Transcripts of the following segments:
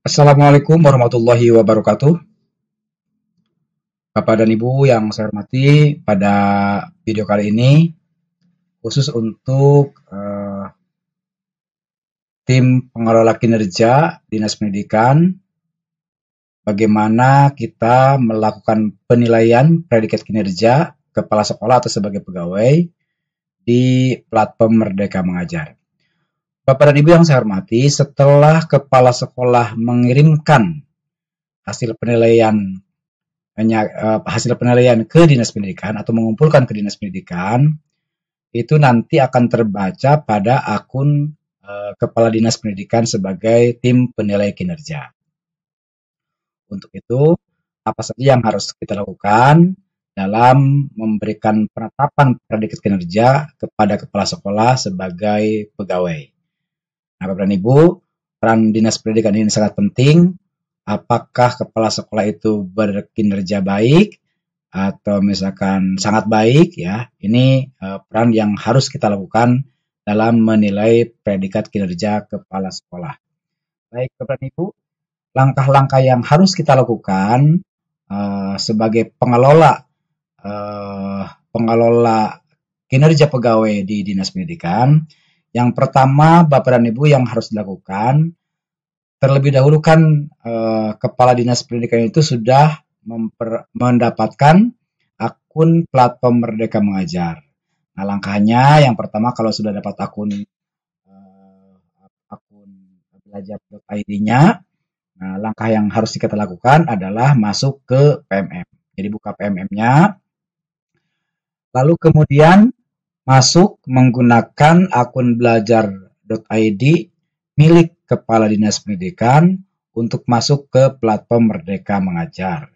Assalamualaikum warahmatullahi wabarakatuh. Bapak dan Ibu yang saya hormati, pada video kali ini khusus untuk tim pengelola kinerja Dinas Pendidikan, bagaimana kita melakukan penilaian predikat kinerja kepala sekolah atau sebagai pegawai di platform Merdeka Mengajar. Bapak dan Ibu yang saya hormati, setelah kepala sekolah mengirimkan hasil penilaian ke Dinas Pendidikan atau mengumpulkan ke Dinas Pendidikan, itu nanti akan terbaca pada akun Kepala Dinas Pendidikan sebagai tim penilai kinerja. Untuk itu, apa saja yang harus kita lakukan dalam memberikan penetapan predikat kinerja kepada kepala sekolah sebagai pegawai. Nah, Bapak dan Ibu, peran Dinas Pendidikan ini sangat penting. Apakah kepala sekolah itu berkinerja baik atau misalkan sangat baik, ya, ini peran yang harus kita lakukan dalam menilai predikat kinerja kepala sekolah. Baik, Bapak dan Ibu, langkah-langkah yang harus kita lakukan sebagai pengelola kinerja pegawai di Dinas Pendidikan. Yang pertama, Bapak dan Ibu, yang harus dilakukan, terlebih dahulu kan Kepala Dinas Pendidikan itu sudah mendapatkan akun platform Merdeka Mengajar. Nah, langkahnya yang pertama, kalau sudah dapat akun belajar.id-nya, nah, langkah yang harus kita lakukan adalah masuk ke PMM. Jadi buka PMM-nya, lalu kemudian masuk menggunakan akun belajar.id milik Kepala Dinas Pendidikan untuk masuk ke platform Merdeka Mengajar.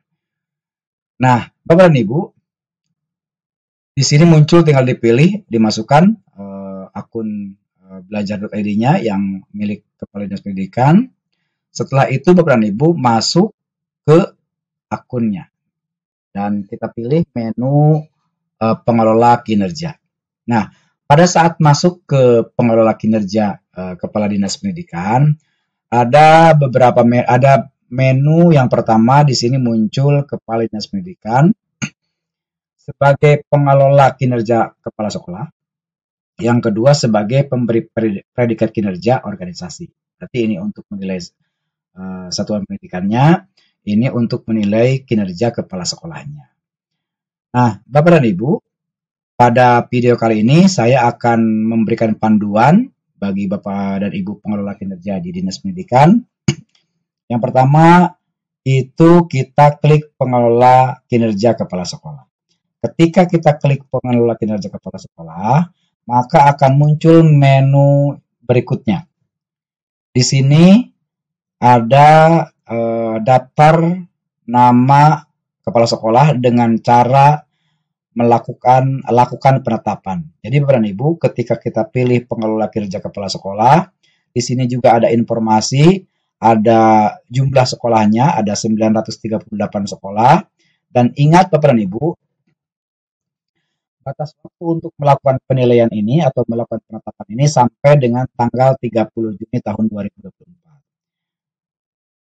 Nah, Bapak dan Ibu, di sini muncul, tinggal dipilih, dimasukkan akun belajar.id-nya yang milik Kepala Dinas Pendidikan. Setelah itu Bapak dan Ibu masuk ke akunnya dan kita pilih menu pengelola kinerja. Nah, pada saat masuk ke pengelola kinerja Kepala Dinas Pendidikan, ada menu yang pertama di sini muncul Kepala Dinas Pendidikan sebagai pengelola kinerja kepala sekolah. Yang kedua sebagai pemberi predikat kinerja organisasi. Berarti ini untuk menilai satuan pendidikannya, ini untuk menilai kinerja kepala sekolahnya. Nah, Bapak dan Ibu, pada video kali ini saya akan memberikan panduan bagi Bapak dan Ibu pengelola kinerja di Dinas Pendidikan. Yang pertama itu kita klik pengelola kinerja kepala sekolah. Ketika kita klik pengelola kinerja kepala sekolah, maka akan muncul menu berikutnya. Di sini ada daftar nama kepala sekolah dengan cara lakukan penetapan. Jadi Bapak dan Ibu, ketika kita pilih pengelola kinerja kepala sekolah, di sini juga ada informasi, ada jumlah sekolahnya, ada 938 sekolah. Dan ingat Bapak dan Ibu, batas waktu untuk melakukan penilaian ini atau melakukan penetapan ini sampai dengan tanggal 30 Juni tahun 2024.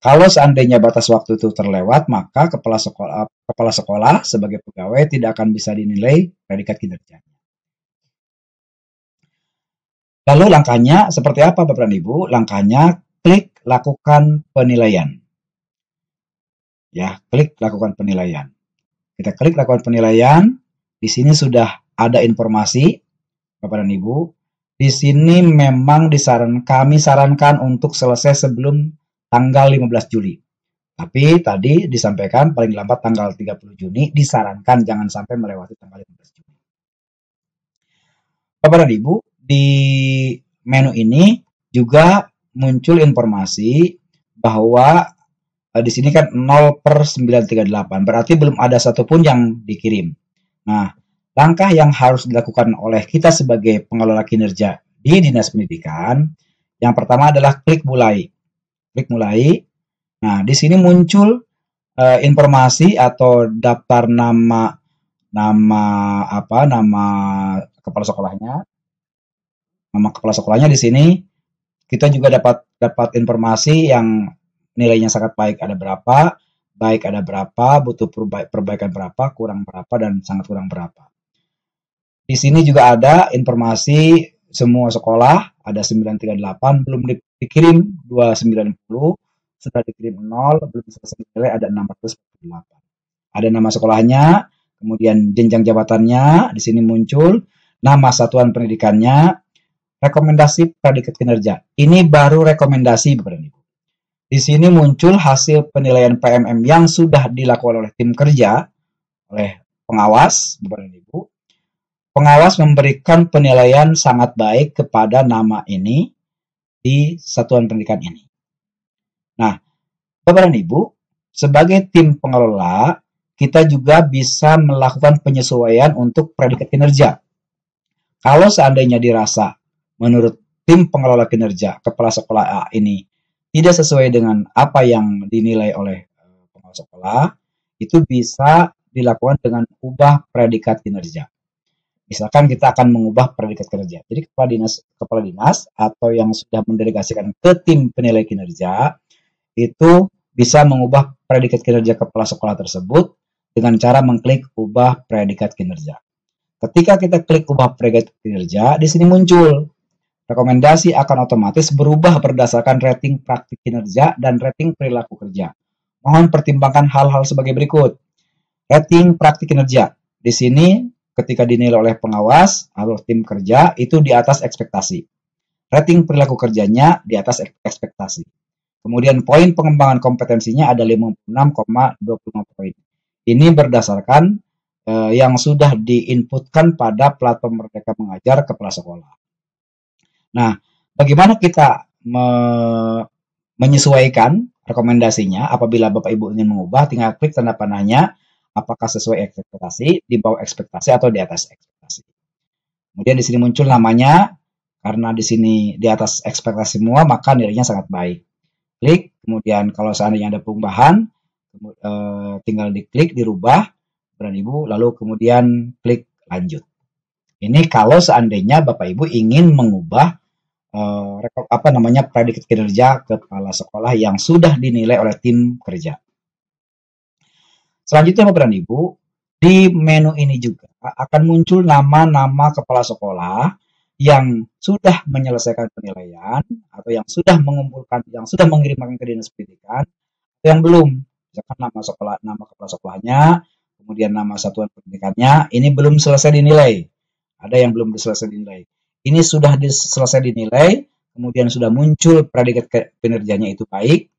Kalau seandainya batas waktu itu terlewat, maka kepala sekolah sebagai pegawai tidak akan bisa dinilai predikat kinerjanya. Lalu langkahnya seperti apa Bapak dan Ibu? Langkahnya klik lakukan penilaian. Ya, klik lakukan penilaian. Kita klik lakukan penilaian. Di sini sudah ada informasi Bapak dan Ibu. Di sini memang kami sarankan untuk selesai sebelum tanggal 15 Juli. Tapi tadi disampaikan paling lambat tanggal 30 Juni, disarankan jangan sampai melewati tanggal 15 Juni. Bapak dan Ibu, di menu ini juga muncul informasi bahwa di sini kan 0/938, berarti belum ada satupun yang dikirim. Nah, langkah yang harus dilakukan oleh kita sebagai pengelola kinerja di Dinas Pendidikan, yang pertama adalah klik mulai. Klik mulai. Nah, di sini muncul informasi atau daftar nama kepala sekolahnya. Nama kepala sekolahnya di sini. Kita juga dapat informasi yang nilainya sangat baik ada berapa, baik ada berapa, butuh perbaikan berapa, kurang berapa, dan sangat kurang berapa. Di sini juga ada informasi semua sekolah, ada 938, belum dikirim 290, sudah dikirim 0, belum selesai nilai ada 648. Ada nama sekolahnya, kemudian jenjang jabatannya, di sini muncul, nama satuan pendidikannya, rekomendasi predikat kinerja. Ini baru rekomendasi, Bapak dan Ibu. Di sini muncul hasil penilaian PMM yang sudah dilakukan oleh tim kerja, oleh pengawas, Bapak dan Ibu. Pengawas memberikan penilaian sangat baik kepada nama ini di satuan pendidikan ini. Nah, Bapak dan Ibu, sebagai tim pengelola, kita juga bisa melakukan penyesuaian untuk predikat kinerja. Kalau seandainya dirasa menurut tim pengelola kinerja kepala sekolah A ini tidak sesuai dengan apa yang dinilai oleh pengelola sekolah, itu bisa dilakukan dengan ubah predikat kinerja. Misalkan kita akan mengubah predikat kinerja. Jadi kepala dinas atau yang sudah mendelegasikan ke tim penilai kinerja itu bisa mengubah predikat kinerja kepala sekolah tersebut dengan cara mengklik ubah predikat kinerja. Ketika kita klik ubah predikat kinerja, di sini muncul rekomendasi akan otomatis berubah berdasarkan rating praktik kinerja dan rating perilaku kerja. Mohon pertimbangkan hal-hal sebagai berikut. Rating praktik kinerja. Di sini ketika dinilai oleh pengawas atau tim kerja itu di atas ekspektasi. Rating perilaku kerjanya di atas ekspektasi. Kemudian poin pengembangan kompetensinya ada 56,25 poin. Ini berdasarkan yang sudah diinputkan pada platform Merdeka Mengajar kepala sekolah. Nah, bagaimana kita menyesuaikan rekomendasinya apabila Bapak Ibu ingin mengubah, tinggal klik tanda panahnya apakah sesuai ekspektasi, di bawah ekspektasi atau di atas ekspektasi. Kemudian di sini muncul namanya, karena di sini di atas ekspektasi semua, maka nilainya sangat baik. Klik, kemudian kalau seandainya ada perubahan, tinggal diklik, dirubah, Bapak Ibu, lalu kemudian klik lanjut. Ini kalau seandainya Bapak Ibu ingin mengubah predikat kinerja kepala sekolah yang sudah dinilai oleh tim kerja. Selanjutnya Bapak dan Ibu, di menu ini juga akan muncul nama-nama kepala sekolah yang sudah menyelesaikan penilaian atau yang sudah mengumpulkan, yang sudah mengirimkan ke dinas pendidikan, atau yang belum. Misalkan nama kepala sekolahnya, kemudian nama satuan pendidikannya, ini belum selesai dinilai. Ada yang belum selesai dinilai. Ini sudah selesai dinilai, kemudian sudah muncul predikat kinerjanya itu baik.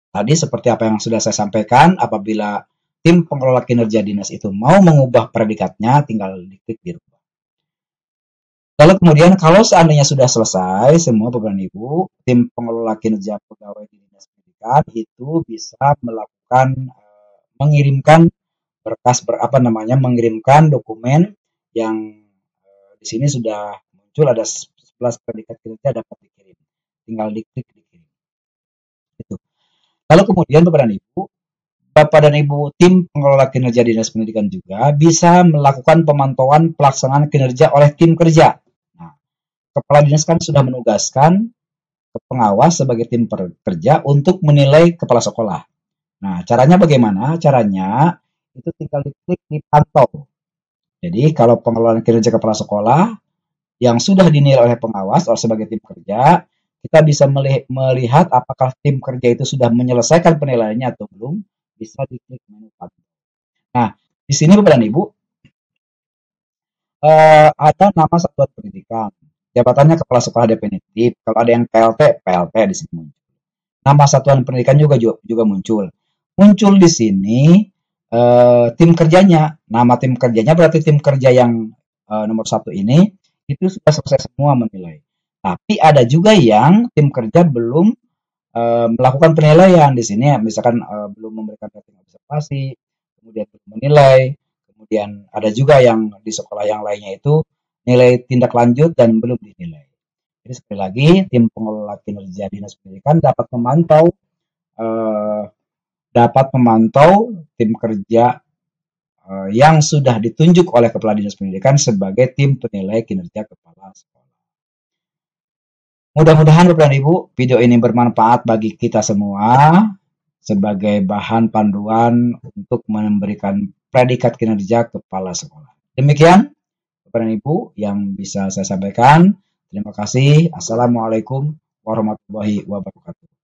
Tadi seperti apa yang sudah saya sampaikan, apabila tim pengelola kinerja dinas itu mau mengubah predikatnya, tinggal diklik dirubah. Lalu kemudian kalau seandainya sudah selesai semua Bapak dan Ibu, tim pengelola kinerja pegawai di dinas pendidikan itu bisa melakukan mengirimkan berkas mengirimkan dokumen yang di sini sudah muncul ada 11 predikat kinerja dapat dikirim. Tinggal diklik dikirim. Itu. Lalu kemudian Bapak dan Ibu tim pengelola kinerja dinas pendidikan juga bisa melakukan pemantauan pelaksanaan kinerja oleh tim kerja. Nah, kepala dinas kan sudah menugaskan ke pengawas sebagai tim kerja untuk menilai kepala sekolah. Nah, caranya bagaimana? Caranya itu tinggal diklik dipantau. Jadi kalau pengelolaan kinerja kepala sekolah yang sudah dinilai oleh pengawas atau sebagai tim kerja, kita bisa melihat apakah tim kerja itu sudah menyelesaikan penilaiannya atau belum, bisa diklik menu pantau. Nah, di sini Bapak dan Ibu, ada nama satuan pendidikan, jabatannya kepala sekolah definitif, kalau ada yang PLT di sini muncul. Nama satuan pendidikan juga muncul. Muncul di sini tim kerjanya, nama tim kerjanya berarti tim kerja yang nomor 1 ini itu sudah selesai semua menilai. Tapi ada juga yang tim kerja belum melakukan penilaian di sini, misalkan belum memberikan rating observasi, kemudian belum menilai, kemudian ada juga yang di sekolah yang lainnya itu nilai tindak lanjut dan belum dinilai. Jadi sekali lagi tim pengelola kinerja dinas pendidikan dapat memantau tim kerja yang sudah ditunjuk oleh kepala dinas pendidikan sebagai tim penilai kinerja kepala sekolah. Mudah-mudahan Bapak dan Ibu video ini bermanfaat bagi kita semua sebagai bahan panduan untuk memberikan predikat kinerja kepala sekolah. Demikian Bapak dan Ibu yang bisa saya sampaikan. Terima kasih. Assalamualaikum warahmatullahi wabarakatuh.